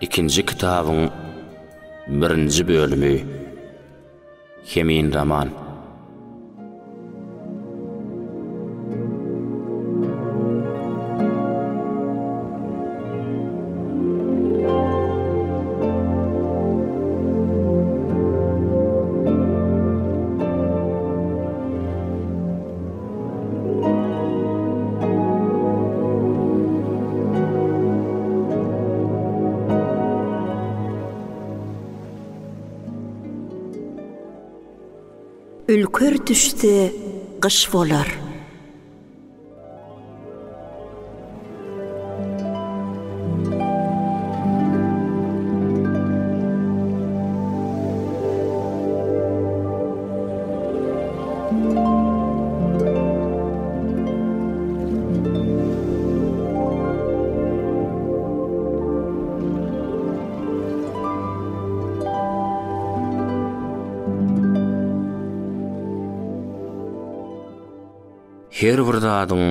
İkinci kitabın 1. bölümü Hemin Raman. Ülkür düşse qış bolar. Her bir zadyň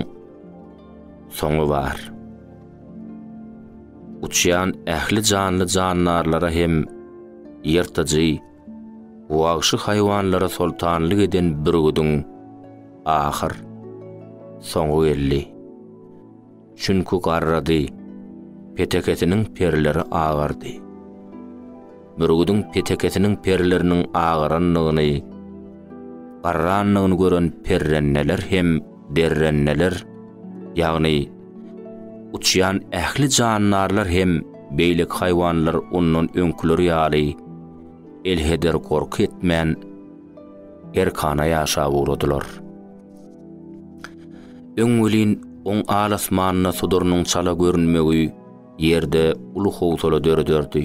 soňy bar. Uçýan ähli janly janlarlara hem ýertäji, wagşy haýwanlara sultanlyk eden bir güdüň ahyr soňy geldi. Çünki garrady, peteketiniň perleri agardy. Bir güdüň peteketiniň perleriniň agaranlygyny, garranlygyny gören perrenneler hem derrenneler, ýagny uçýan ähli janlarlar hem beýlik haýwanlar ondan öňküleri ýaly elheder korky etmän erkana ýaşap uradylar. Öňgelin oň alasmanyna sudurynyň çala görünmegi ýerde uly howsala döredördi.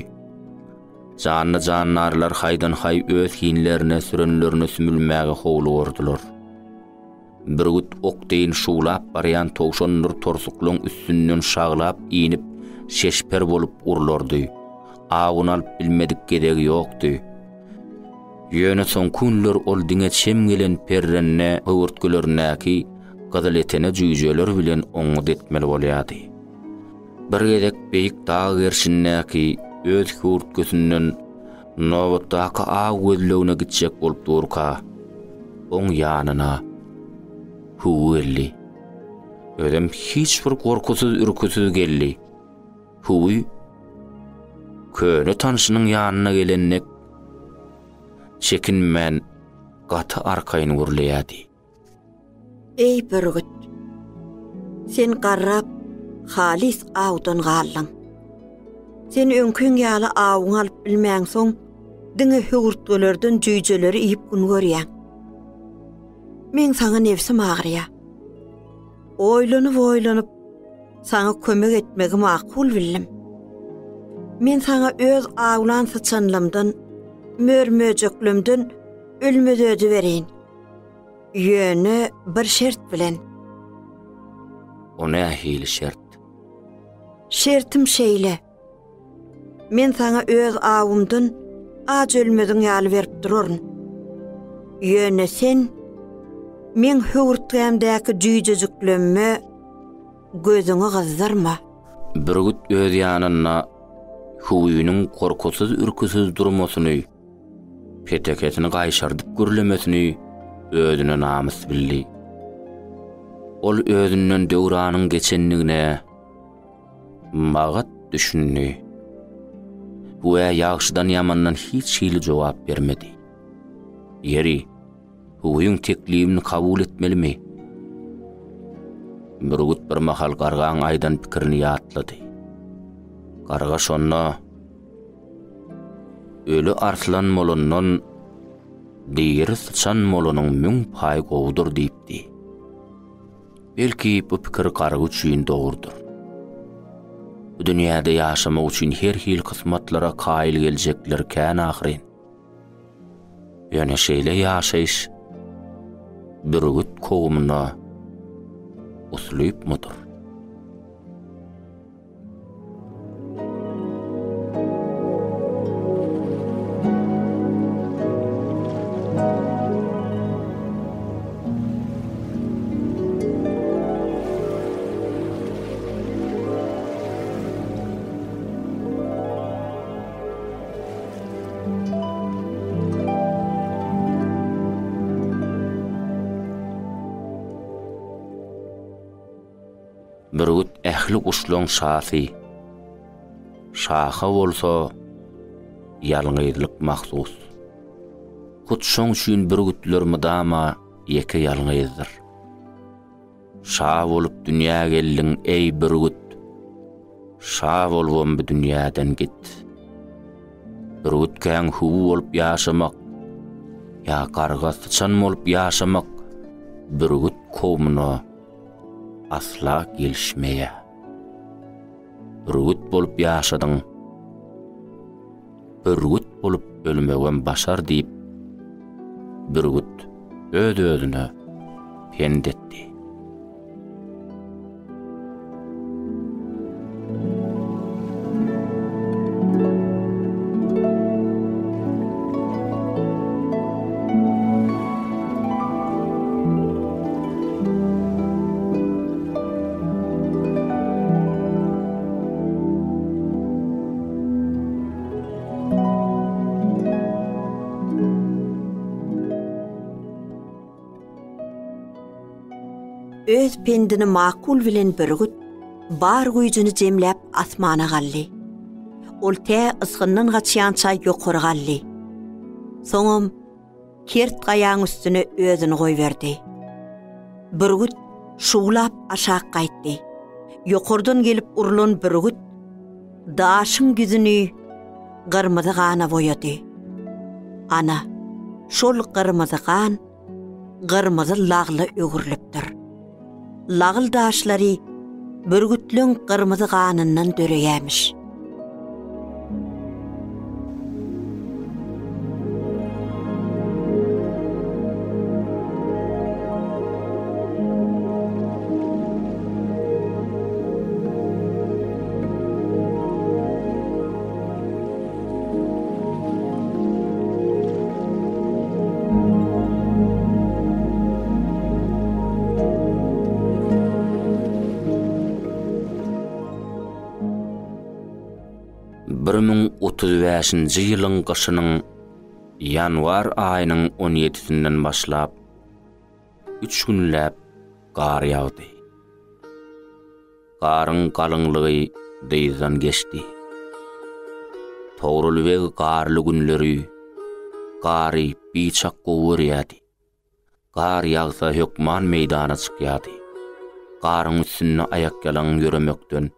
Janly janlarlar haýdan haý öz hinlerine sürenlerine sümülmäge howlu gordular. Bir güt okdeýin şuwlap barýan towşanlar torsukluň üstünden şaglap iňip şeşper bolup urlardy. Agyny alyp bilmedik gedegi ýokdy. Ýöne soň kunlar ol diňe çem gelen perrenne öwürtgülernäki gazaletene jüýjeler bilen oňa detmeli bolýardy. Bir gedek beýik dağ gerşinnäki öz hurtgüsünden nowatdaky aw gözlegine gitjek bolup durka, oň ýanyna huwelli. Ödem hiç bir korkusuz ürküsüz geldi. Huwy köne tanşynyň ýanyna gelennek çekinmän gaty arkaýyny gürleýärdi. Ey bürgüt, sen garrap halis awdan gallaň. Sen öňküň ýaly awyň alyp bilmäň soň diňe hugurtgylerden jüýjeleri iýip gün görýän. Men saňa nefsim agyrýar. Oýlanyp saňa kömek etmegi makul bildim. Men saňa öz awlan saçanlymdan, mörmöjeklemden ölmedödi bereýin. Ýöne bir şert bilen. O nähili şert? Şertim şeýle. Men saňa öz awymdan aj ölmediň ýaly berip duraryn. Ýöne sen men hugurtgämdäki jüýjejiklenme gözüňi gyzdyrma. Bir güt öz ýanyna huwynyň korkusuz ürküsüz durmasyny, peteketini gaýşardyp gürlemesini özüne namys bildi. Ol özünden döwranyň geçenligine magat düşündi. Bu ýagşydan ýamandan hiç hili jogap bermedi. Ýeri huwyň teklibini kabul etmelimi? Bir güt bir mahal gargaň aýdan pikirini ýatlady. Garga şonna ölü arslan molundan diýeri sıçan molunun müň paý gowdur diýipdi. Belki bu pikir garga üçin dogurdur. Bu dünýäde ýaşamak üçin her hil kysmatlara kaýyl geljekler kän ahyrin. Ýöne şeýle ýaşaýyş bir güt kowmuna uslup mudur? ähli kuşluň şahy. Şaha bolsa ýalňyzlyk mahsus. Kutşoň üçin bir gütler mydama ýeke ýalňyzdyr. Şa bolup dünýä geldiň ey bir güt. Şa bolwam bu dünýäden git. Bir gütkän hubu bolup ýaşamak, ýa garga sıçan bolup ýaşamak bir güt kowmuna asla gelişmeýär. Bir güt bolup ýaşadyň, bir güt bolup ölmegen başar diýip bir güt öz-özüne pendetdi. Öz pendini makul bilen bir güt bar güýjüni jemläp asmana gally. Ol tä ysgyndan gaçýança ýokary gally. Soňam kert gaýaň üstüne özüni goýberdi. Bir güt şuglap aşağı gaýtdy. Ýokardan gelip urulan bir güt daşyň yüzüni gyrmyzy gana boýady. Ana, şol gyrmyzy gan gyrmyzy lagly ögürlipdir. Lagıl daşlary bürgütlüň gyrmyzy ganyndan döreýämiş. Birmin 35-nji ýylyň gyşynyň ýanwar aýynyň 17-sinden başlap 3 günläp gar ýagdy. Garyň galyňlygy dyzdan geçdi. Togrul we garly günleri gary biçak gowurýady. Gar ýagsa hökman meýdana çykýady. Garyň üstüne ayak ýalan ýöremekden,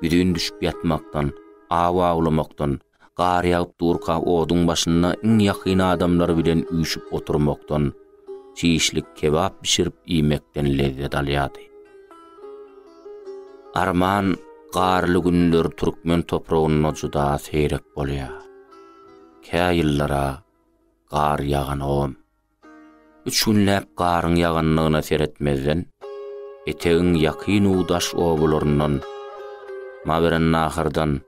güdün düşüp ýatmakdan, awa ulamakdan, gar ýagyp durka oduň başyna iň ýakyn adamlar bilen üýşüp oturmakdan, çiýişlik kebap pişirip ýemekden lezzet alýady. Arman garly günler türkmen topragyna juda seýrek bolýar. Kä ýyllara gar ýagan 3 günläp garyň ýaganlygyna seretmezden, etegiň ýakyn udaş owalaryndan, maberen nahyrdan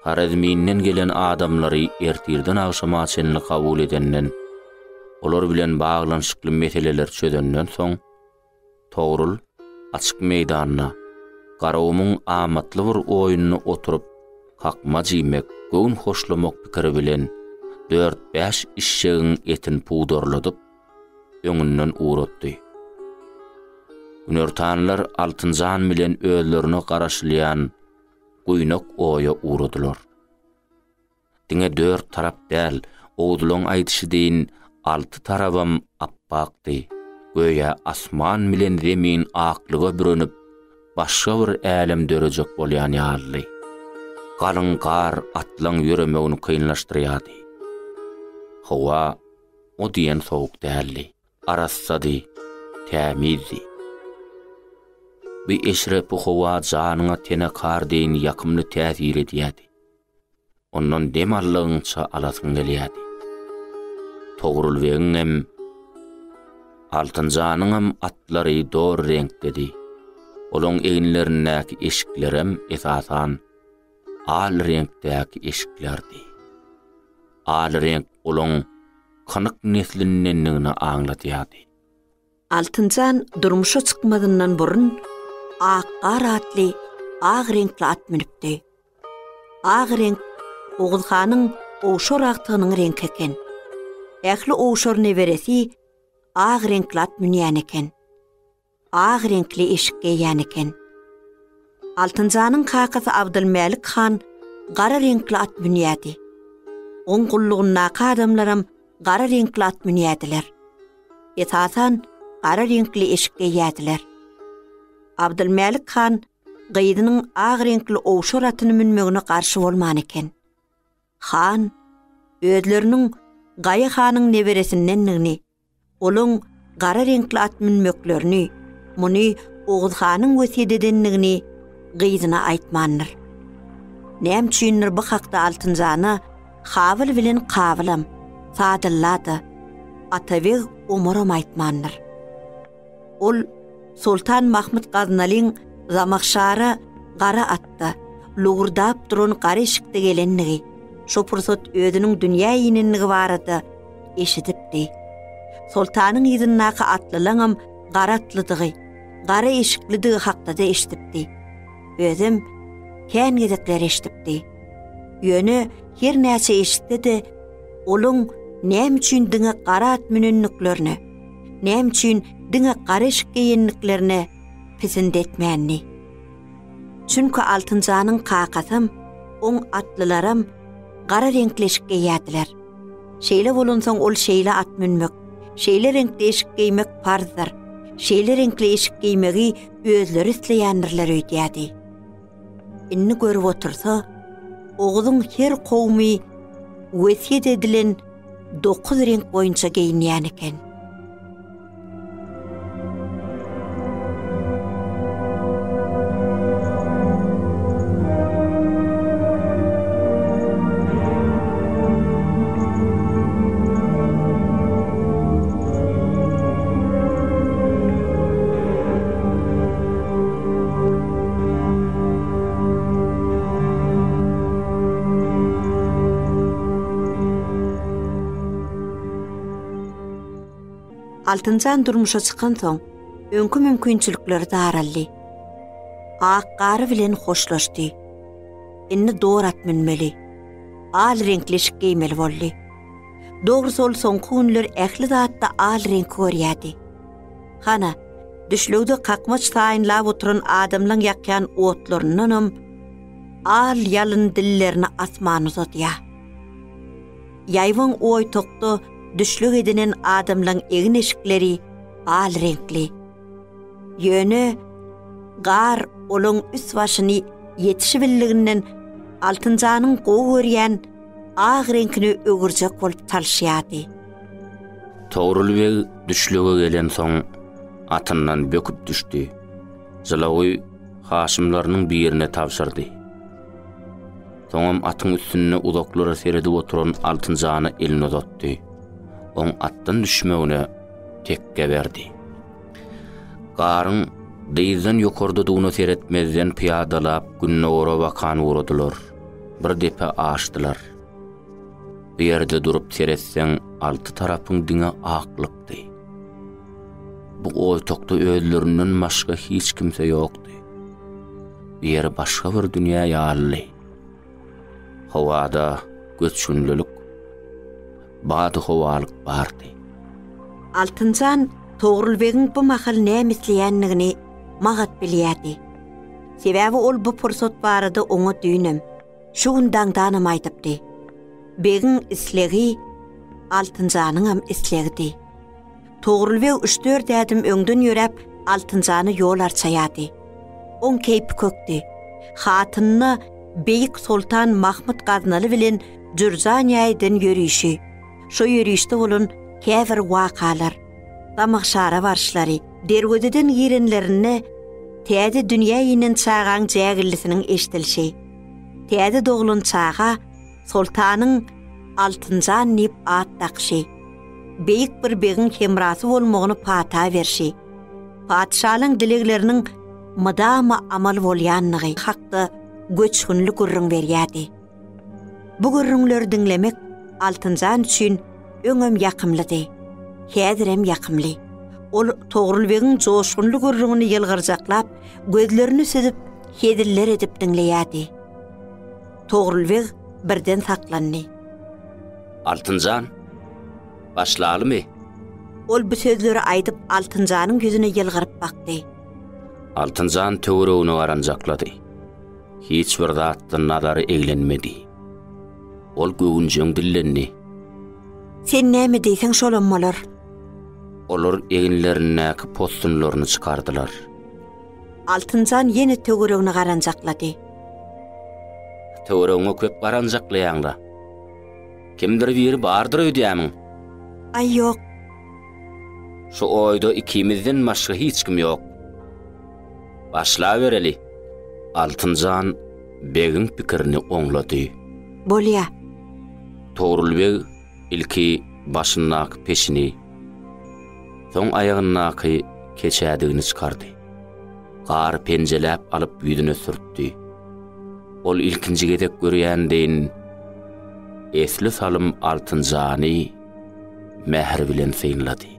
Harazminden gelen adamlary ertirden agşama çenli kabul edenden, olar bilen baglanyşykly meseleler çözenden soň, Togrul açyk meýdanyna, garawmyň amatly bir oýunyny oturup, hakma jiýmek, göwn hoşlamak pikiri bilen 4-5 işşegiň etin puwdarladyp, öňünden uğratdy. Ünörtanlar Altynjan bilen özlerine garaşlyan Guynak oya uğradılar. Diňe 4 tarap däl, oğdulyň aýdyşy deýin 6 tarabam appakdy. Göýe asman bilen zemin aklyga bürünüp, başga bir älim dörejek bolýan ýaly. Galyň gar atlaň ýöremegini kynlaşdyrýady. Hawa o diýen sowuk däldi, arassady, tämizdi. Bir eşrep bu hawa janyňa tene kar deýin ýakymly täsir edýärdi. Ondan dem allygyňça alasyň gelýärdi. Togrul weňem Altynjanyň atlary dor renktedi. Olaň eginlerindäki eşiklerem esasan al renkdäki eşiklerdi. Al renk olaň kanyk neslindenligini aňlatýardy. Altynjan durmuşa çykmadyndan burun Aqar atly, aq renkli at minipdi. Aq renk Oğuzhanyň oşor aqtygynyň renki eken. Ähli oşor neberesi aq renkli at minýän eken. Aq renkli eşik giýän eken. Altınzanyň kakasy Abdülmelik han gara renkli at binýärdi. Oň gullugyna adamlaram gara renkli at binýärdiler. Esasan gara renkli eşikge ýerdiler. Abdülmelik han gyýdynyň ag renkli owşar atyny minmegine garşy bolman eken. Han özleriniň Gaýa hanyň neberesinden olaň gara renkli at minmeklerini, muny Oğuz hanyň wesiýet edenligini gyýdyna aýtmandyr. Näme üçindir bu hakda Altynjany habyl bilen kabylam sadyllady. Atabeg umurum aýtmandyr. Ol Sultan Mahmud Gaznalyň zamakşary gara atda lugurdap duran gara eşikde gelenligi, şu pursat özüniň dünýä ýenenligi barada eşidipdi. Sultanyň ýyzynaky atlylaňam gara atlydygy, gara eşiklidigi hakda da eşidipdi. Özüm kän gezekler eşidipdi. Ýöne her näçe eşitdi, olaň näme üçin diňe gara at minenliklerini, näme üçin diňe gara eşikge ýenliklerini pisinde etmänni. Çünki Altynjanyň kakasym, oň atlylaram gara renkli eşikge ýerdiler. Şeýle bolansaň ol şeýle at minmek, şeýle renkli eşik giýmek farzdyr. Şeýle renkli eşik giýmegi özleri isleýändirler öýdýärdi. Inni görüp otursa, Oğuzyň her kowmy wesiýet edilen 9 renk boýunça giyinýän eken. Altynjan durmuşa çykan soň, öňkü mümkinçilikleri daraldy. Ak gary bilen hoşlaşdy. Inni dogry at minmeli. Al renkli eşik giýmeli boldy. Dogry sol soňky günler ähli zatda al renk görýärdi. Hana, düşlügde kakmaç taýynlap oturan adamlaryň ýakýan otlarynam al ýalyn dillerini asmany uzatýar. Ýaýwan oýtokda düşlük edinen adamlaryň egin eşikleri al renkli. Ýöne gar olaň üst başyny ýetişibilliginden Altynjanyň gowy görýän ag renkini ögürjek bolup talşýardy. Toğrulbeg düşlüge gelen soň atyndan böküp düşdi. Jylagy haşymlarynyň birine tapşyrdy. Soňam atyň üstüne uzaklara seredip oturan Altynjany eline uzatdy. Oň atdan düşmegine tekke berdi. Garyň dyzdan ýokarda duňa seretmezden piýadalap günne ora bakan uradylar. Bir depe aşdylar. Bir ýerde durup seretseň alty tarapyň diňe aklykdy. Bu oýtokda özlerinden başga hiç kimse ýokdy. Bir ýere başga bir dünýä ýaly. Howada göçünlülük, bady howalyk bardy. Altynjan Toğrulbegiň bu mahal näme isleýänligini magat bilýärdi. Sebäbi ol bu pursat barada oňa düýnem. Şu gündan danam aýdypdy. Begiň islegi Altynjanyň hem islegdi. Toğrulbeg 3-4 ädim öňden ýörep Altynjany ýol arçaýardy. Oň keýpi kökdi. Hatyny Beyik Sultan Mahmud Gaznaly bilen Jurjan ýaýdan ýörüşi. Şu ýörüşde bolan käbir wakalar, damakşara barşlary, derwededen girenlerini täze dünýä ýenen çağan jägirlisiniň eşdilşi. Täze doglan çağa Sultanyň Altynjan nip at takşy. Beyik bir begiň hemrasy bolmagyny pata berşi. Padşalyň dilegleriniň mydama amal bolýanlygy hakda göçkünlük gurrun berýärdi. Bu gurrunlar dinlemek Altynjan üçin öňem ýakymlydy. Häzirem ýakymly. Ol Toğrulbegiň joşgunly gurruny ýylgyrjaklap, gözlerini süzüp hediller edip dinleýärdi. Toğrulbeg birden saklandy. Altynjan, başlalymy? Ol bu sözleri aýdyp Altynjanyň ýüzüne ýylgyryp bakdy. Altynjan töweregine garanjaklady. hiç bir zatdan nazary eglenmedi. Ol göwünjeň dillenni. Sen näme diýseň şolam bolar. Olar eginlerindäki postunlaryny çykardylar. Altynjan ýene töweregini garanjaklady. Töweregiňe köp garanjaklaýaňda. Kimdir biri bardyr öýdýämiň? Ay ýok. Şu oýda ikimizden başga hiç kim ýok. Başla bereli. Altynjan begiň pikirini oňlady. Bolýa. Toğrulbeg ilki başyndaky peşini, soň aýagynaky keçädigini çykardy. Gar penjeläp alyp ýüzüne sürtdi. Ol ilkinji gedek görýändiň esli salym Altynjany mehr bilen synlady.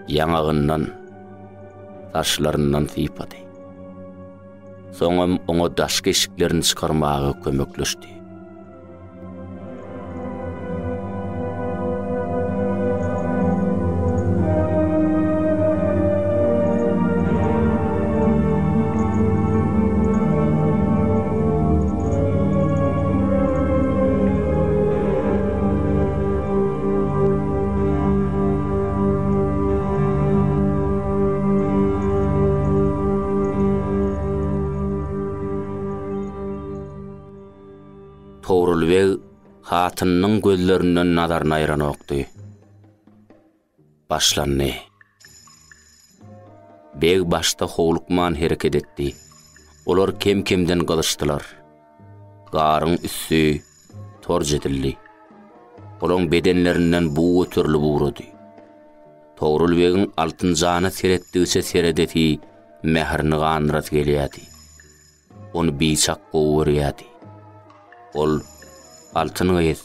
Ýangagyndan, taşlaryndan sypady. Soňam oňa daş keşiklerini çykarmagy kömekleşdi. Toğrulbeg hatynyň gözlerinden nazaryny aýran okdy. Başlandy. Beg başta howlukman hereket etdi. Olar kem-kemden galyşdylar. Garyň üssü torj edildi. Olaň bedenlerinden buğu türlü buğrady. Toğrulbegiň Altynjany seretdigçe seredeti mehrini gandyrat gelýärdi. Onu biçak gowurýardy. Ol Altyngy,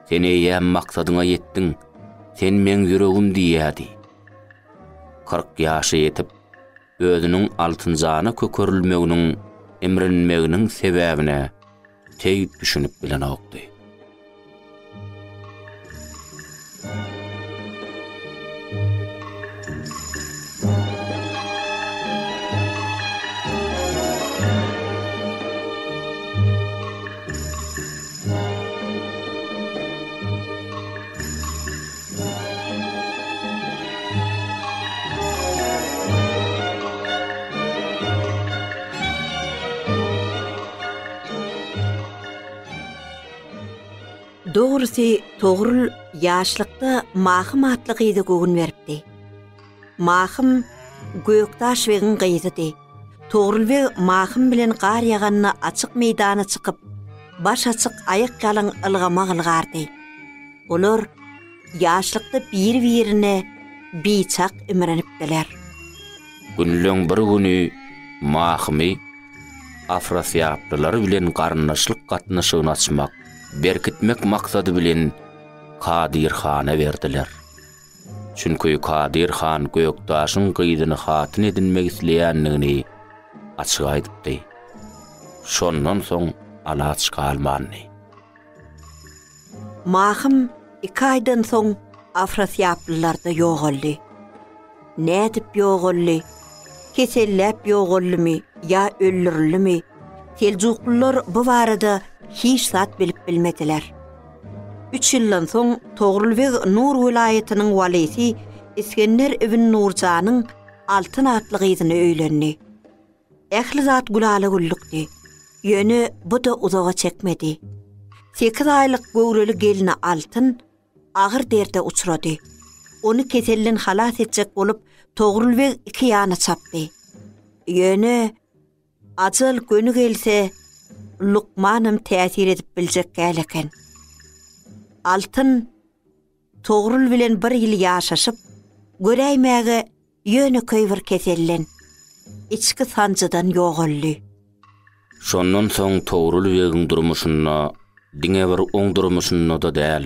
sen eýäm maksadyňa ýetdiň, sen meň ýüregim diýýärdi. 40 ýaşy ýetip, özüniň Altynjana kökerilmeginiň, emrenmeginiň sebäbine teýip düşünüp bilen okdy. Doğrusu Toğrul ýaşlykda Mahym atly gyýdy gögün beripdi. Mahym Göktaş wegin gyýdy. Toğrulbeg Mahym bilen gar ýaganyna açyk meýdana çykyp, baş açyk aýak galyň ylgama gylgardy. Olar ýaşlykda bir-birine biçak ümrenipdiler. Günlüň bir güni Mahymy Afrasiýaplylar bilen garnaşlyk gatnaşygyny açmak, berkitmek maksady bilen Kadir Hana berdiler. Çünkü Kadir Han Göktaşyň gyýdyny hatyn edinmek isleýändigini açyk aýdypdy. Şondan soň alaç galmandy. Mahym 2 aýdan soň Afrasiýaplylarda ýogaldy. Nädip ýogaldy? Kesellep ýogaldymy ýa öldürilimi? Seljuklular bu barada hiç zat bilip bilmediler. 3 ýyldan soň Toğrulbeg Nur vilayatynyň walisy İskender ibn Nurjanyň Altyn atly gyzyny öýlendi. Ähli zat gulaly güllükdi. Ýöne bu da uzaga çekmedi. 8 aýlyk göwreli gelini Altyn agyr derde uçrady. Onu kesellen halas etjek bolup Toğrulbeg 2 ýana çapdy. Ýöne ajal gönü gelse Lukmanım täsir edip biljek geleken. Altyn Toğrul bilen bir ýyl ýaşaşyp, göräýmäge ýöne köýbir kesellen içki sancıdan ýogaldy. Şondan soň Toğrulbegiň durmuşyna, diňe bir oň durmuşyna da däl.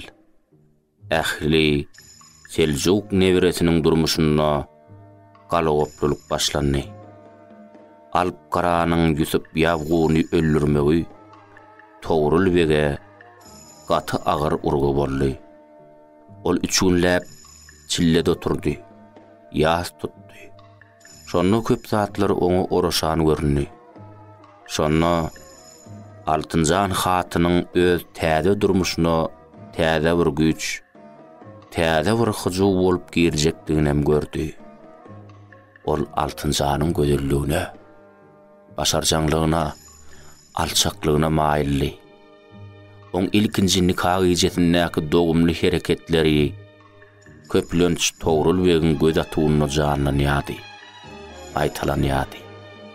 Ähli Seljuk nebiresiniň durmuşyna galawaplyk başlandy. Alp Karanyň ýüsüp ýawguny öldürmegi Toğrulbege gaty agyr urgu boldy. Ol 3 günläp çillede oturdy. Ýas tutdy. Şonu köp zatlar oňa oraşan görünýär. Şonna Altynjan hatynyň öz täze durmuşyna täze bir güç, täze bir hyju bolup girjekdigini hem gördü. Ol Altynjanyň gözelligine, başarjanlygyna, alçaklygyna maýilli. Oň ilkinji nikah ijetindäki dogumly hereketleri, köplönç Togrul Begin göz atygyny janlanýady, aýtalanýady.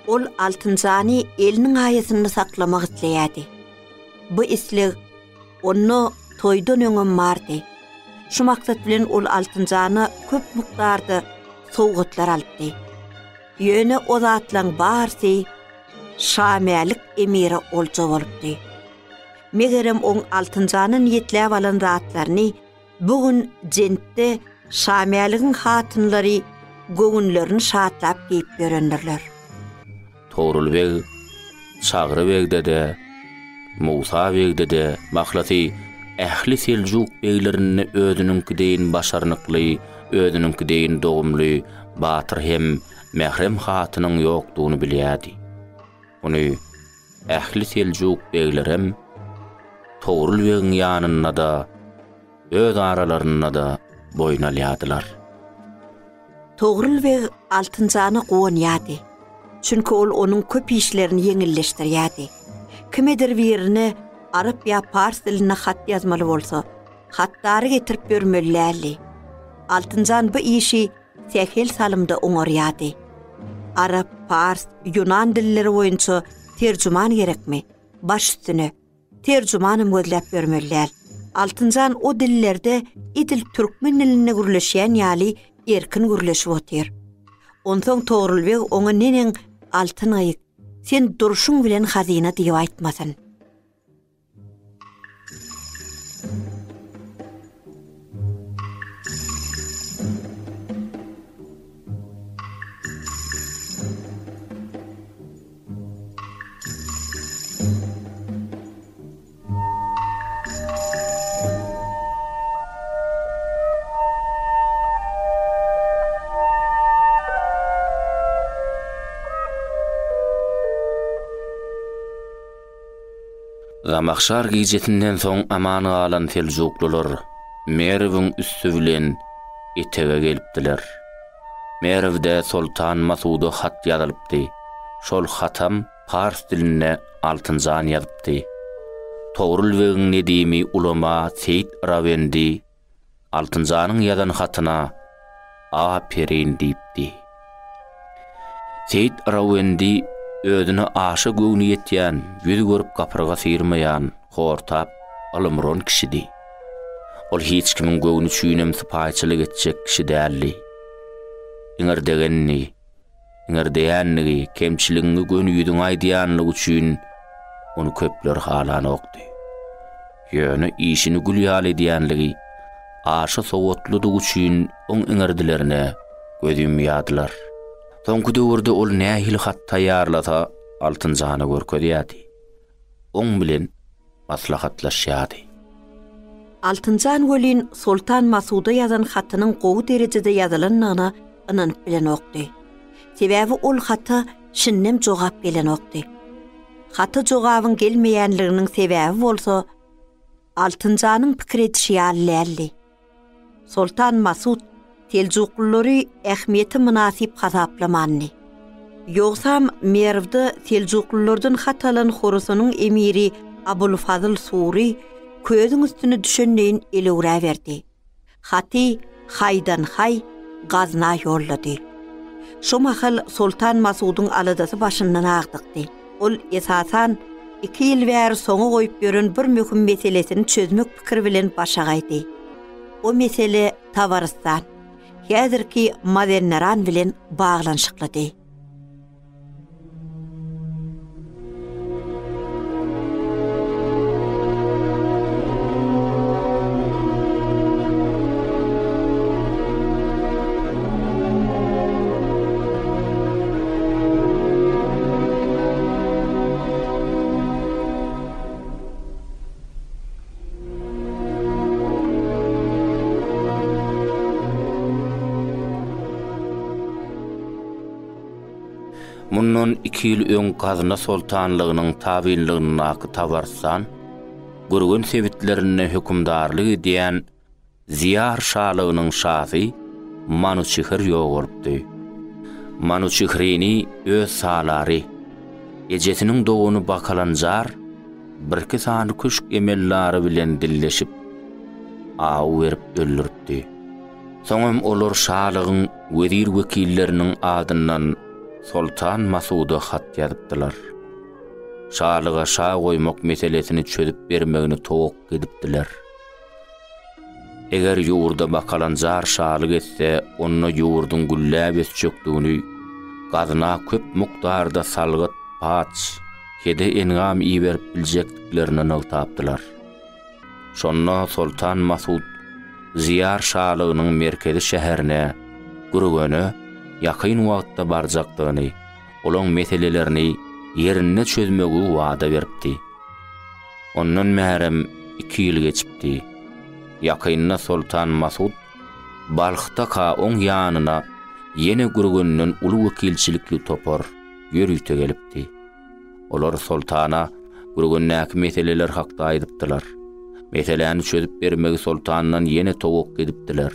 Ol Altynjany eliniň aýasyny saklamak isleýärdi. Bu isleg onu toýdan öňe mardy. Şu maksat bilen ol Altynjany köp mukdarda sowgatlar alypdy. Ýöne o zatlaryň barsy şamýalik emiri olja bolupdy. Megerem oň Altynjanyň ýetläp alan zatlaryny bugün jentde şamýalygyň hatynlary göňüllerini şatlap giyip berenlerler. Togrul Beg, Çagry Begde de, Musa Begde de mahlaty ähli Seljuk beglerini özününkideýin başarnykly, özününkideýin dogumly, batyr hem mehrem hatynyň ýokdugyny bilýärdi. Ony ähli Seljuk beglerem Togrul Begin ýanyna da, öz aralaryna da boýnalýadylar. Togrul Beg Altynjany gowanýady. Çünki ol onun köp işlerini yeňilleşdirýärdi. Kimedir birini arap ýa pars diline hat ýazmaly bolsa, hattary getirip bermelärli. Altynjan bu işi tehil salymda oňarýady. Arap, pars, Yunan dilleri boýunça terjüman gerekmi? Baş üstüne terjümany gözläp bermelär. Altynjan o dillerde idil türkmen diline gürleşýän ýaly erkin gürleşip otyr. Onsoň Togrul Beg oňa nenen altyn aýyk, sen duruşuň bilen hazina diýip aýtmasyn. Gamakşar gijetinden soň amany alan Seljuklular Merewň üstü bilen etege gelipdiler. Merewde Sultan Masuda hat ýazylypdy. Şol hatam pars diline Altynjan ýazypdy. Togrul Begin nedimi ulama Seyit Rawendi Altynjanyň ýazan hatyna aperin diýipdi. Seyit Rawendi özüne aşa göwni ýetýän, ýüz görüp gapyryga syrmaýan, hortap, alymron kişidi. Ol hiç kimiň göwni çüýnem sypaýçylyk etjek kişi däldi. Iňerdegenni, iňerdeýänligi, kemçiligini gönüýüdüň aýdýanlygy üçin onu köpler halan okdy. Ýöne işini gülýal edýänligi, aşa sowatlydygy üçin oň iňerdilerine gözümýadylar. Soňky döwürde ol nähili hat taýýarlasa Altynjany görkezýärdi. Oň bilen maslahatlaşýardy. Altynjan welin Sultan Masuda ýazan hatynyň gowy derejede ýazylanlygyna inanyp bilen okdy. Sebäbi ol haty şinnem jogap bilen okdy. Haty jogabyň gelmeýänliginiň sebäbi bolsa Altynjanyň pikir etişi ýaly. Sultan Masud Seljuklulary ähmiýeti münasip hasaplamandy. Ýogsam Merewde Seljuklulardan hat alan Horasanyň emiri Abulfazl Suri közüň üstüne düşenleýin elewre berdi. Haty haydan hay gazna ýollady. Şu mahal Sultan Masudyň aladasy başyndan agdykdy. Ol esasan 2 ýyl bäri soňa goýup beren bir möhüm meselesini çözmek pikir bilen başa gaýdy. O mesele Tabaristan, häzirki Mazenneran bilen baglanşyklady. Mundan 2 ýyl öň Gazna sultanlygynyň tabinligini tabarsan, gurgun sebitlerine hükümdarlyk edýän Ziyar şalygynyň şahy Manuçyhr ýok bolupdy. Manuçyhryny öz salary, ejesiniň doguny bakalanjar, bir-iki sany küçük emellary bilen dilleşip aw berip öldüripdi. Soňam olar şalygyň wezir wekilleriniň adyndan Sultan Masuda hat ýazypdylar. Şalyga şa goýmak meselesini çözüp bermegini towuk edipdiler. Eger ýurda bakalanjar şalyk etse, onu ýurdun gülläp çökdüğünü, Gazna köp mukdarda salgyt, paç, hede engam iýerip biljeklerini nagtapdylar. Şonda Sultan Masud Ziyar şalygynyň merkezi şäherine, Gurgöne ýakyn wagtda barjakdygyny, olaň meselelerini ýerine çözmegi wada beripdi. Ondan mährem 2 ýyl geçipdi. Ýakynna Sultan Masud Balxta ka oň ýanyna ýene Gurgönnün uly wekilçilikli topar ýörüýte gelipdi. Olar sultana Gurgönnäki meseleler hakda aýdypdylar. Meseleni çözüp bermegi sultandan ýene towuk edipdiler.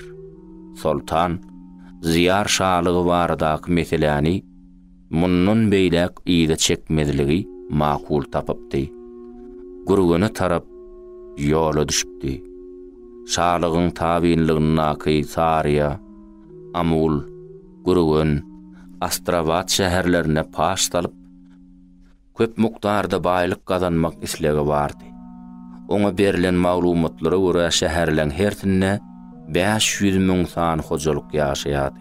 Sultan Ziyar şalygy baradaky meseleni mundan beýlek ýyda çekmediligi makul tapypdy. Gurgöne tarap ýola düşüpdi. Şalygyň tabinligini Sariya, Amul, Gurgön, Astrabat şäherlerine paş salyp köp mukdarda baýlyk gazanmak islegi bardy. Oňa berilen maglumatlara görä şäherleň hertine 500 000 sany hojalyk ýaşaýardy.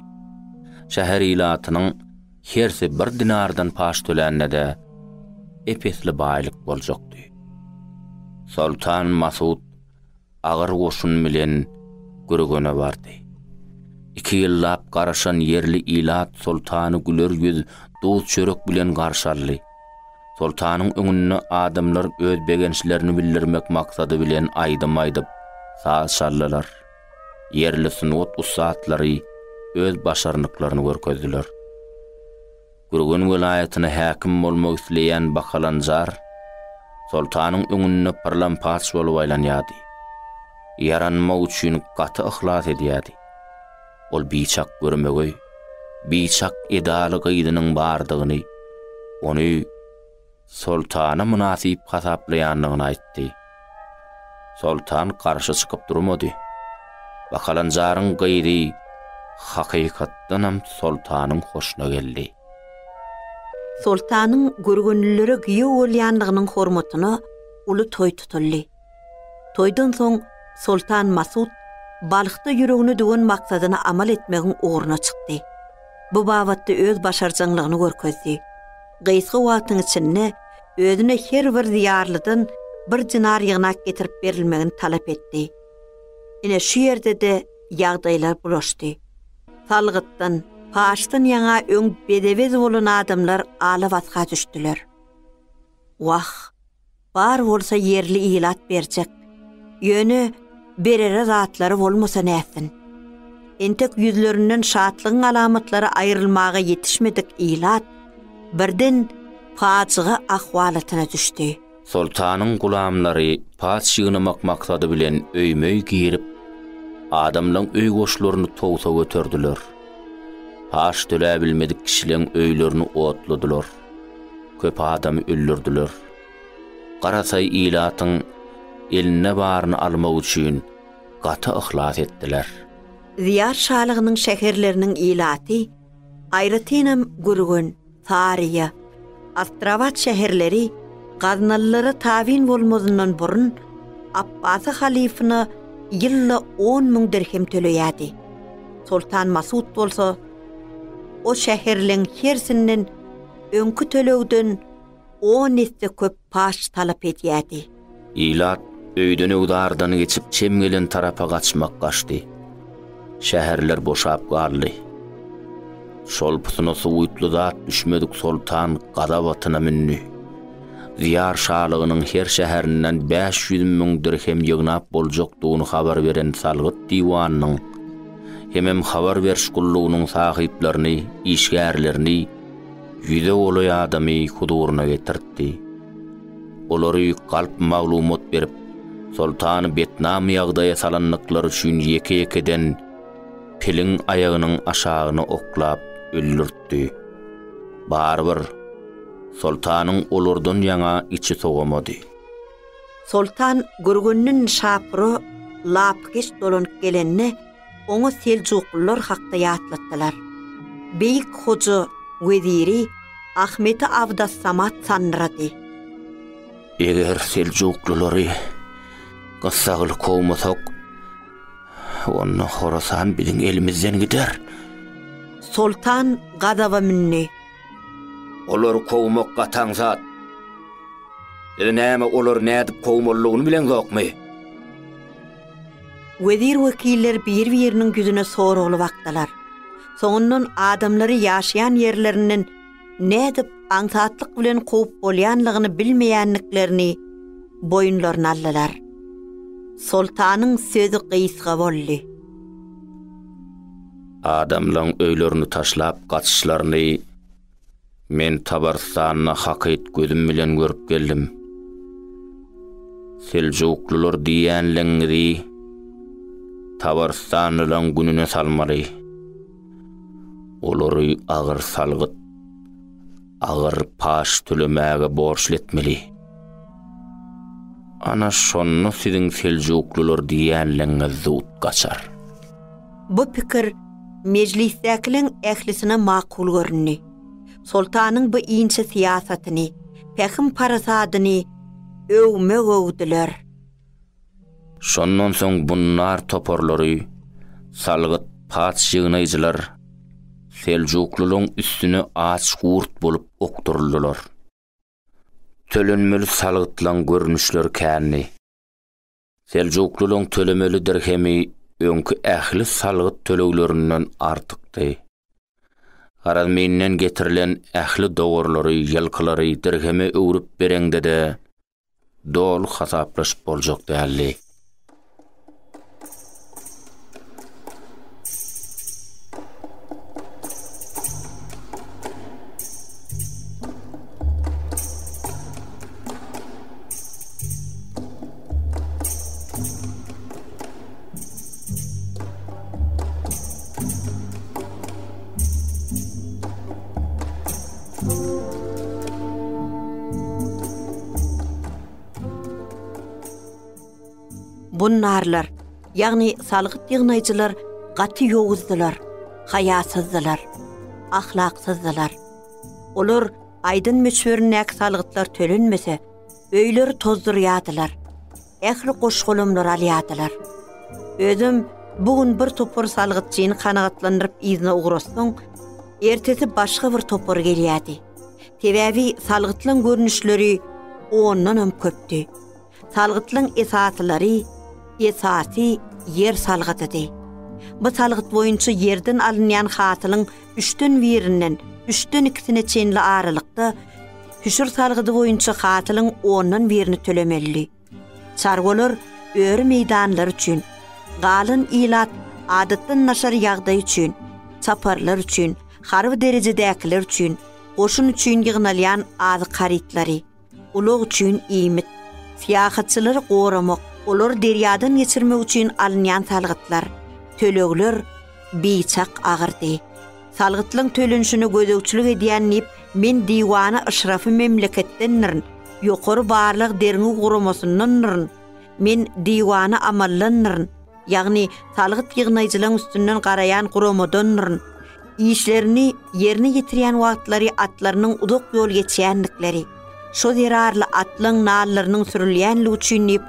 Şäher ilatynyň hersi 1 dinardan paş tölände epesli baýlyk boljakdy. Sultan Masud agyr goşun bilen Gurgöne bardy. 2 ýyllap garaşan yerli ilat sultany güler ýüz doz çörek bilen garşarly. Sultanyň öňünde adamlar öz begençlerini bildirmek maksady bilen aýdym-aýdyp saýşarlar. Yerli sunwat usatlary öz başarnyklaryny görkezdiler. Gurgön welaýatyna häkim bolmak isleýän bakalanjar sultanyň öňünde parlampaç bolup aýlanýardy. Yaranmak üçin gaty ihlas edýärdi. Ol biçak görmegi, biçak edaly gydynyň bardygyny, ony sultana munasyp hasaplaýanlygyny aýtdy. Sultan karşı çykyp durmady. Bakalanjaryň gydy hakykatdan hem sultanyň hoşuna geldi. Sultanyň Gurgönlülere giýe bolýanlygynyň hormatyna uly toý tutuldy. Toýdan soň Sultan Masud Balxta ýüregine düwen maksadyna amal etmegiň uğruna çykdy. Bu babatda öz başarjanlygyny görkezdi. Gysga wagtyň içinde özüne her bir diyarlydan 1 dinar ýygnak getirip berilmegini talap etdi. Ine şu ýerde de ýagdaýlar bulaşdy. Salgytdan, paşdan ýaňa öň bedewez bolan adamlar aly waska düşdiler. Wah, bar bolsa yerli ilat berjek. Ýöne berere zatlary bolmasa näsin? Entek ýüzlerinden şatlygyň alamatlary aýrylmaga ýetişmedik ilat birden paçyga ahwalatyna düşdi. Sultanyň gulamlary paç ýygnamak maksady bilen öýmöý girip adamlaryň öý goşlaryny towsa götürdiler. Paç tölä bilmedik kişileň öýlerini otladylar. Köp adamy öldürdiler. Garasay ilatyň eline baryny almak üçin gaty ihlas etdiler. Ziyar şalygynyň şäherleriniň ilaty aýratynam Gurgön, Sariya, Astrabat şäherleri Gaznalylara tabin bolmazyndan burun Abbasy halifyna ýylda 10 000 dirhem töleýärdi. Sultan Masud bolsa o şäherleň hersinden öňkü tölegden 10 nesde köp paş talap edýärdi. İlat öýden udardan geçip çemgelen tarapa gaçmak gaçdy. Şäherler boşap galdy. Şol pusyna suwutly zat düşmedik sultan gadawatyna minni. Ziyar şalygynyň her şäherinden 500 000 dirhem ýygnap boljakdygyny habar beren salgyt diwanynyň hemem habar beriş gullugynyň sahiplerini, işgärlerini yüze oloy adamy huduruna getirdi. Olary galp maglumat berip, Sultan Vietnam ýagdaýa salanlyklar üçin ýeke-ýekeden piliň aýagynyň aşagyny oklap öldürdi. Barbyr Sultanyň olardan ýaňa içi sogamady. Sultan görgünnin şapyry lapkeş dolanyp gelenne oňa Seljuklular hakda ýatlatdylar. Beýik hoja weziri Ahmet Abdassamat sanrady. Eger Seljuklulary gassagyl kowmasak, onu Horasan biziň elimizden gider. Sultan gadaba minni. Olar kowmak gataň zat. Näme olar nädip kowmalygyny bilen zokmy? Wezir wekiller bir-biriniň yüzüne soragy bakdylar. Soňundan adamlary ýaşaýan ýerlerinden nädip aňsatlyk bilen kowup bolýanlygyny bilmeýänliklerini boyunlaryna aldylar. Sultanyň sözü gysga boldy. Adamlaryň öýlerini taşlap gaçyşlaryny men Tabarstanyna hakyt gözüm bilen görüp geldim. Seljuklular diýenleňdi Tabarstanyň gününe salmaly. Olary agyr salgyt, agyr paş tölemäge borçletmeli. Ana şonu siziň Seljuklular diýenleňiz zut gaçar. Bu pikir meclisdäkileň ählisine makul görünni. Sultanyň bu iňçe siýasatyny, pähim parasadyny öwme-öwdiler. Şondan soň bunlar toporlary, salgyt paçygynyjylar Seljuklulyň üstüne aç gurt bolup okturuldylar. Tölenmeli salgytlaň görnüşler känni. Seljuklulyň tölemeli dirhemi öňkü ähli salgyt töleglerinden artykdy. Garazmenden getirilen ähli dogurlary, ýylkylary dirhemi öwrüp bereňde de dol hasaplaşyp boljak däldi. Bunlarlar, ýagny salgyt ýygnaýjylar gaty ýoguzdylar, haýasyzdylar, ahlaksyzdylar. Olar aýdyn meçörnäk salgytlar tölenmese, öýleri tozdurýadylar, ähli goşgulumlar alýadylar. Özüm bugün bir topor salgytçyny kanagatlandyryp izine ugrassaň, ertesi başga bir topor gelýärdi. Tebäbi salgytlaň görnüşleri ondan köpdi. Salgytlaň esasy yer salgytydy. Bu salgyt boýunça yerden alynýan hasylyň 3den 1-inden 3den 2-sine çenli aralykda hüşür salgyty boýunça hasylyň 10dan 1-ini tölemeli. Çargolar öýre meýdanlary üçin, galyn ilat adatdan naşar ýagdaý üçin, çaparlar üçin, harby derejedäkiler üçin, goşun üçin ýygnalýan azy garytlary, ulag üçin iýmit, siýahatçylary goramak, olar derýadan geçirmek üçin alynýan salgytlar, tölegler biçak agyrdy. Salgytlaň tölenşini gözegçilik edýän men diwana Işrafy memleketdennirin, ýokary barlyk derňi guramasyndannirin, men diwana amallannirin, ýagny salgyt ýygnaýjylaryň üstünden garaýan guramadannirin. İşlerini yerine getirýän wagtlary atlarynyň udak ýol geçýänlikleri, şo zerarly atlaň nallarynyň sürülýänligi üçin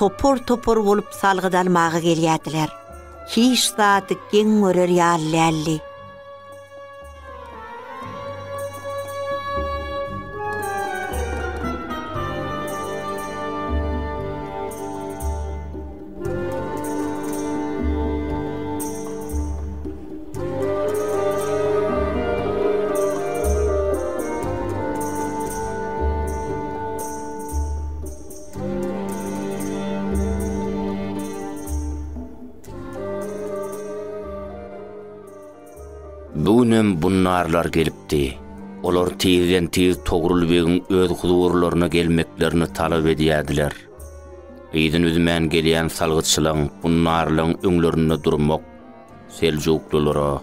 topor bolup salgyt almagy gelýärdiler. Hiç saty geň görer ýaly. Bugünem bunlarlar gelipdi. Olar tizden tiz Togrulbegiň öz huzurlaryna gelmeklerini talap edýärdiler. Ýygyň üzmän gelýän salgyçylaryň bunlarlaryň öňlerinde durmak Seljuklulara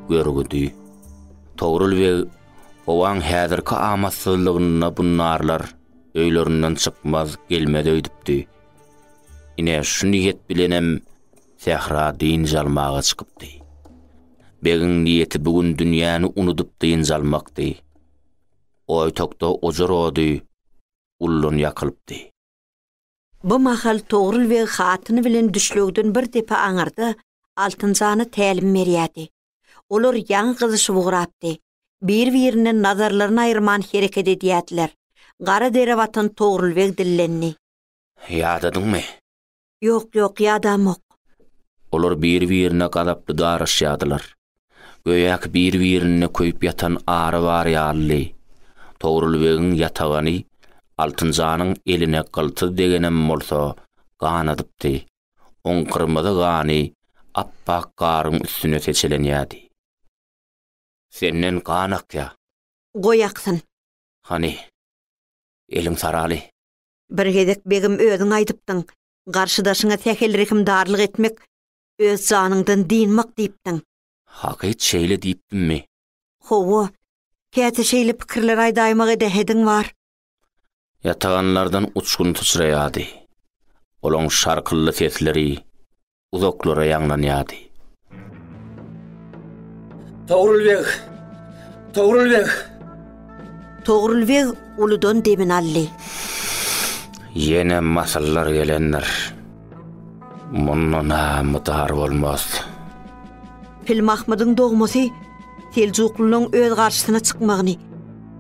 görgüdi. Togrulbeg owaň häzirki amatsızlygyna bunlarlar öýlerinden çykmaz gelmedi öýdüpdi. Ine şu niyet bilenem Sehra din jalmaga çykypdy. Begin niyeti bugün dünýäni unutup din jalmakdy. Oýtokda ojurody, ullun ýakylypdy. Bu mahal Togrulbeg hatyny bilen düşlөгden bir depe aňyrdy, Altynjany tälim berýärdi. Olar ýaňy gyzyşy ugrapdy. Bir-birine nazarlaryny aýyrman hereket edýärdiler. Gara derewatan Togrulbeg dillenni. Ýadadyňmy? Ýok, ýadamok. Olar bir-birine gadaply daraşýadylar. Göýäk bir-birine köýüp ýatan ary bar ýaly. Togrulbegiň ýatagyny Altynjanyň eline gylty degenem bolsa ganadypdy. Oňkyrmada gany appak garyň üstüne seçilenýärdi. Senden ganakya. Goýaksyn. Hani eliň saraly. Bir gedek begim özüň aýdypdyň. Garşydaşyňa täkelrekim darlyk etmek, öz janyňdan dinmek diýipdiň. Hakyt şeýle diýipdimmi? Howa, käte şeýle pikirler aýdaýmak edehediň bar. Yataganlardan uçkun tuçraýady. Olaň şarkylly sesleri uzaklara ýanglanýady. Togrulbeg. Togrulbeg uludan demin ally. Yine masallar gelenler. Mundan namıdar bolmaz. Pil Mahmudyň dogmasy Seljuklunyň öz garşysyna çykmagyny,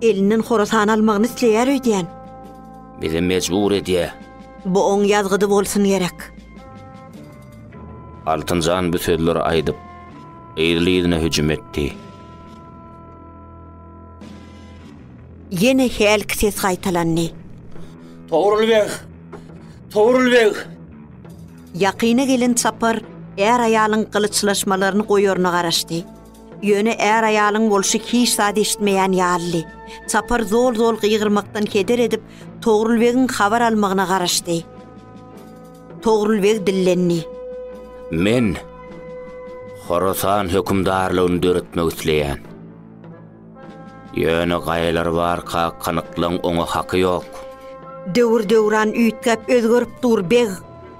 elinden Horasan almagyny isleýär öýdýän. Bizi mecbur edýär. Bu oň ýazgydy bolsun gerek. Altynjan bu sözleri aýdyp, eýriliğine hüjüm etdi. Yine helki ses gaýtalandy. Togrulbeg. Yakyna gelen çapar er aýalyň gylyçlaşmalaryny goýoryna garaşdy. Ýöne er aýalyň bolşy hiç zat eşitmeýän ýaly. Çapar zol gygyrmakdan keder edip Togrulbegiň habar almagyna garaşdy. Togrulbeg dillenni. Men Horasan hökümdarlygyny döretmek isleýän. Ýöne gaýlar bar kanyklyň oňa haky ýok. Döwür-döwran üýtgäp özgörüp durbeg.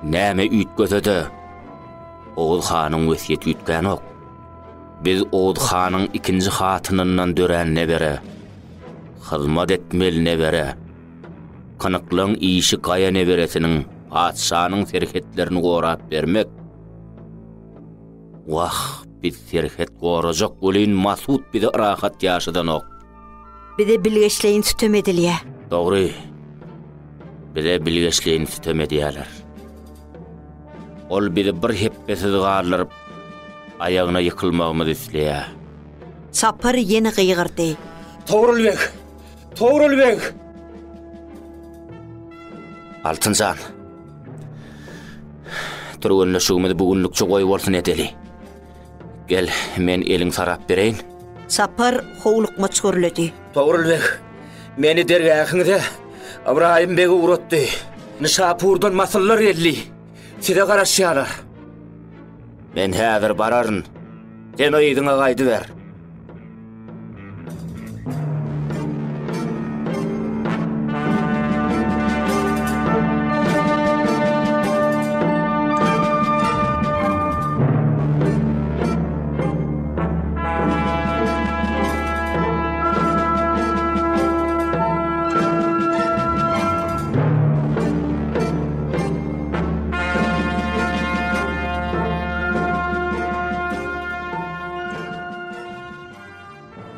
Näme üýtgösede? Oğul hanyň wesiýet üýtgän ok. Biz Oğul hanyň ikinji hatynyndan dörenine bere, hyzmat etmeline bere, kanyklyň işi gaýa neberesiniň paçşanyň serhetlerini gorap bermek. Wah, biz serhet gorajak bolyn Masud bize rahat ýaşadan ok. Bize bilgeçleyin sütüm edilýär. Dogry. Bize bilgeçleyin sütüm edýärler. Ol bizi bir heppesiz garlaryp aýagyna ýykylmagymyzy isleýär. Çapar ýene gygyrdy. Togrulbeg. Altynjan. Türgünleşigimizi bugünlükçe goýup bolsun edeli. Gel, men eliň sarap bereýin. Çapar howlukma çörledi. Togrulbeg. Meni dergähinde Abrahim begi uratdy. Nişapurdan masallar elli. Size garaşýarlar. Men häzir bararyn. Sen oýdyňa gaýdy ber.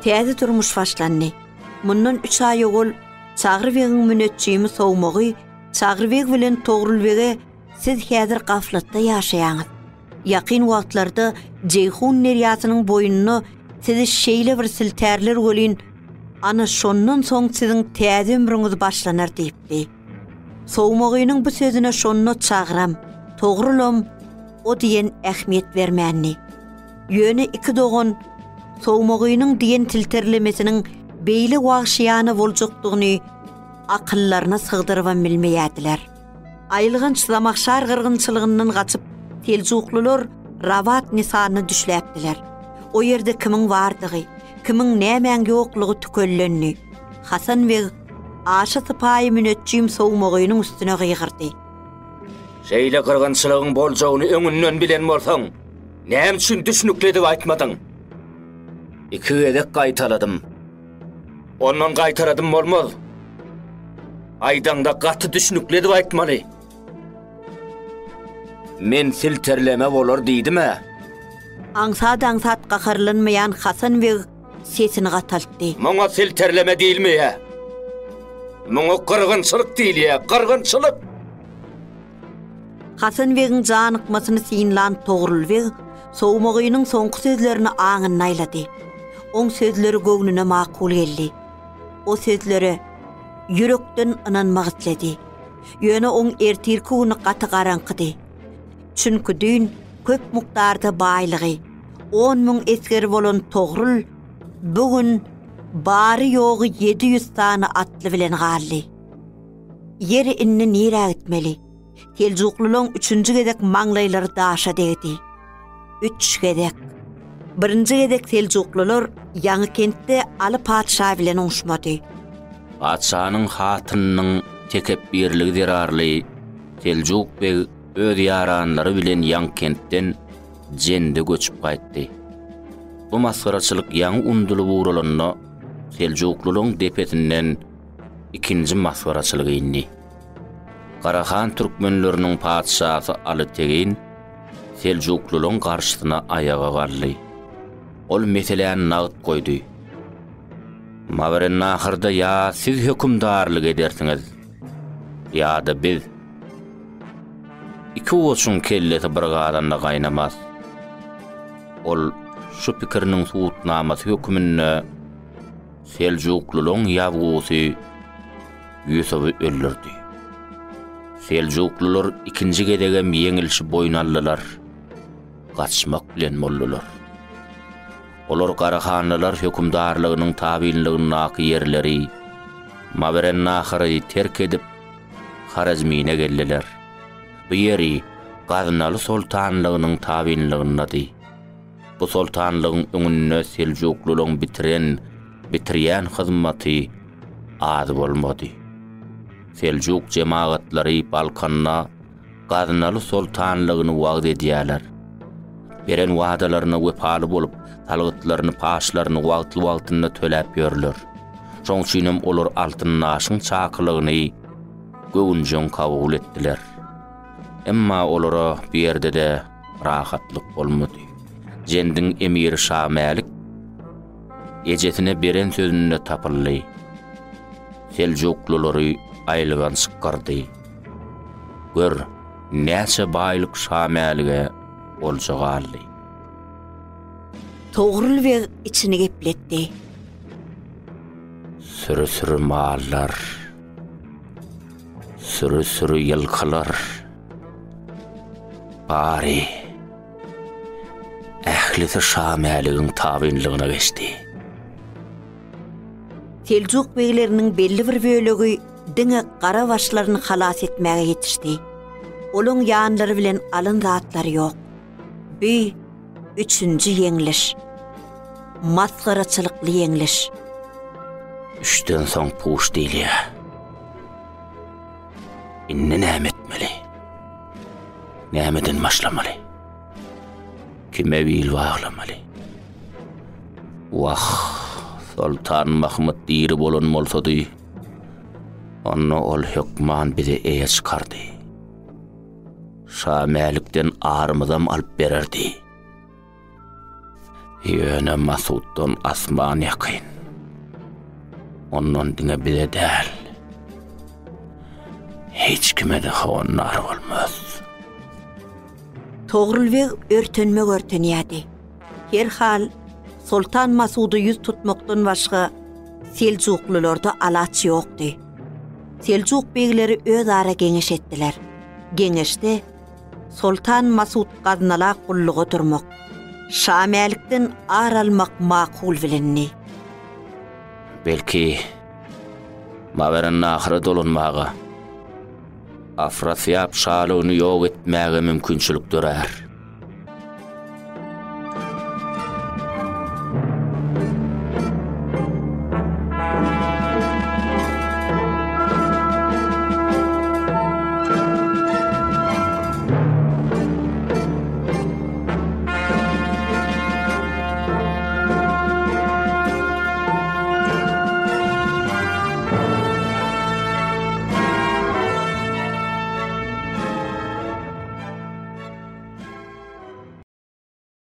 Täze turmuş başlandy. Mundan 3 ay ýogul Çagırbegiň münetçimi sowmagy, Çagırbeg bilen Togrulbege siz häzir gaflatda ýaşaýaňyz. Ýakyn wagtlarda Jeyhun nerýasynyň boýunyny sizi şeýle bir siltärler bolyn, ana şondan soň siziň täze ömrüňiz başlanar diýipdi. Sowmagynyň bu sözüne şonno çagyram. Togrulum, o diýen ähmiýet bermänni. Ýöne iki dogan Sowmagynyň diýen tilterlemesiniň beýle wagşyany boljokdygyny akyllarına sygdyryp bilmeýärdiler. Aýlygynç zamakşar gyrgynçylygyndan gaçyp teljuklular Ravat nisany düşläpdiler. O ýerde kimiň bardygy, kimiň nämäňe ýoklugy tükellenni. Hasan we aşy sypaýy münetçim sowmagynyň üstüne gygyrdy. Şeýle gyrgynçylygyň boljagyny öňünden bilen bolsaň, näme üçin düşnükledip aýtmadyň? Iki edek gaýtaradym. Ondan gaýtaradym bolmaz. Aýdanda gaty düşnükledip aýtmaly. Men silterleme bolar diýdim-e. Aňsat gahyrlanmaýan Hasan we sesini gataltdy. Muňa silterleme diýilmeýär. Muňa gyrgynçylyk diýilýär, gyrgynçylyk. Hasan wegiň janykmasyny synlan Togrul we sowmagynyň soňky sözlerini aňyna aýlady. Oň sözleri göwnüne makul geldi. O sözleri yürekden inanmak istedi. Ýöne oň ertirki uny gaty garankydy. Çünki dün köp mukdarda baýlygy, 10.000 esker bolan Togrul bugün bary ýogy 700 tany atly bilen galdy. Ýeri inni nire gitmeli. Teljuklulyň 3-nji gedek maňlaýlary daşa degdi. 3 gedek. Birinji gedek teljuklular ýaňy kentde Ali Padşah bilen oňşmady. Padşanyň hatynyň tekep birligi derarly Teljuk we öz ýaranlary bilen ýaňy kentden jende göçüp gaýtdy. Bu masgaraçylyk ýaňy unduly wurulanyna Teljuklulyň depetinden ikinji masgaraçylygy indi. Karahan Türkmenleriniň padşahy Ali Tegin Teljuklulyň garşysyna ayaga galdy. Ol meseleni nagyt goýdy. Maberen ahyrda ýa siz hökümdarlyk edersiňiz, ýa-da biz. İki oçun kelleti bir gadanda gaýnamaz. Ol şu pikiriniň suwutnamasy hökümine Seljuklulyň ýabgusy Ýusuby öldürdi. Seljuklular ikinji gedege ýeňilşi boýnallylar. Gaçmak bilen mollular. Olar Karahanlylar hökümdarlygynyň tabiinliginiň ýerleri Maberen ahyry terk edip Harazmine geldiler. Bu ýeri Gaznaly sultanlygynyň tabiinliginiňdi. Bu sultanlygyň öňünde Seljuklulyň bitirýän hyzmaty az bolmady. Seljuk jemaatları Balkanna Gaznaly sultanlygyny wagt edýärler. Beren wagdalaryna wepaly bolup, talgytlaryny, paşlaryny wagtly-wagtynda töläp ýörler. Şoň üçin olar altyn naşyň çakylygyny göwnjüň kabul etdiler. Emma olara bir ýerde de rahatlyk bolmady. Jendiň emiri Şamalik ejetine beren sözünde tapyldy. Seljuklulary aýlygan çykardy. Gör, näçe baýlyk Şamalige boljagaldy. Togrul we içini gepletdi. Sürü mallar, sürü ýylkylar. Bari ählisi Şamaligiň tabiinligine geçdi. Seljuk beýleriniň belli bir bölegi diňe gara başlaryny halas etmäge ýetişdi. Olaň ýanlary bilen alyn zatlary ýok. Bu üçünji ýeňliş. Masgaraçylykly ýeňliş. Üçden soň puş diýilýär. Inni näme etmeli? Nämeden başlamaly? Kime bil baglamaly? Wah, Sultan Mahmud diri bolan bolsady, onu ol hükman bize eýe çykardy. Şamalikden armydam alyp bererdi. Ýöne Masuddan asman ýakyn. Ondan diňe bize däl. Hiç kime de hawnar bolmaz. Togrul we örtenýärdi. Her hal Sultan Masudy ýüz tutmakdan başga Seljuklularda alaç ýokdy. Seljuk beýleri özara geňeş etdiler. Geňeşde Sultan Masud gaznala gullugy durmak, Şamalikden ar almak makul bilenni. belki maberen ahira dolanmaga, afrasyap şalygyny ýok etmäge mümkinçilik dörer.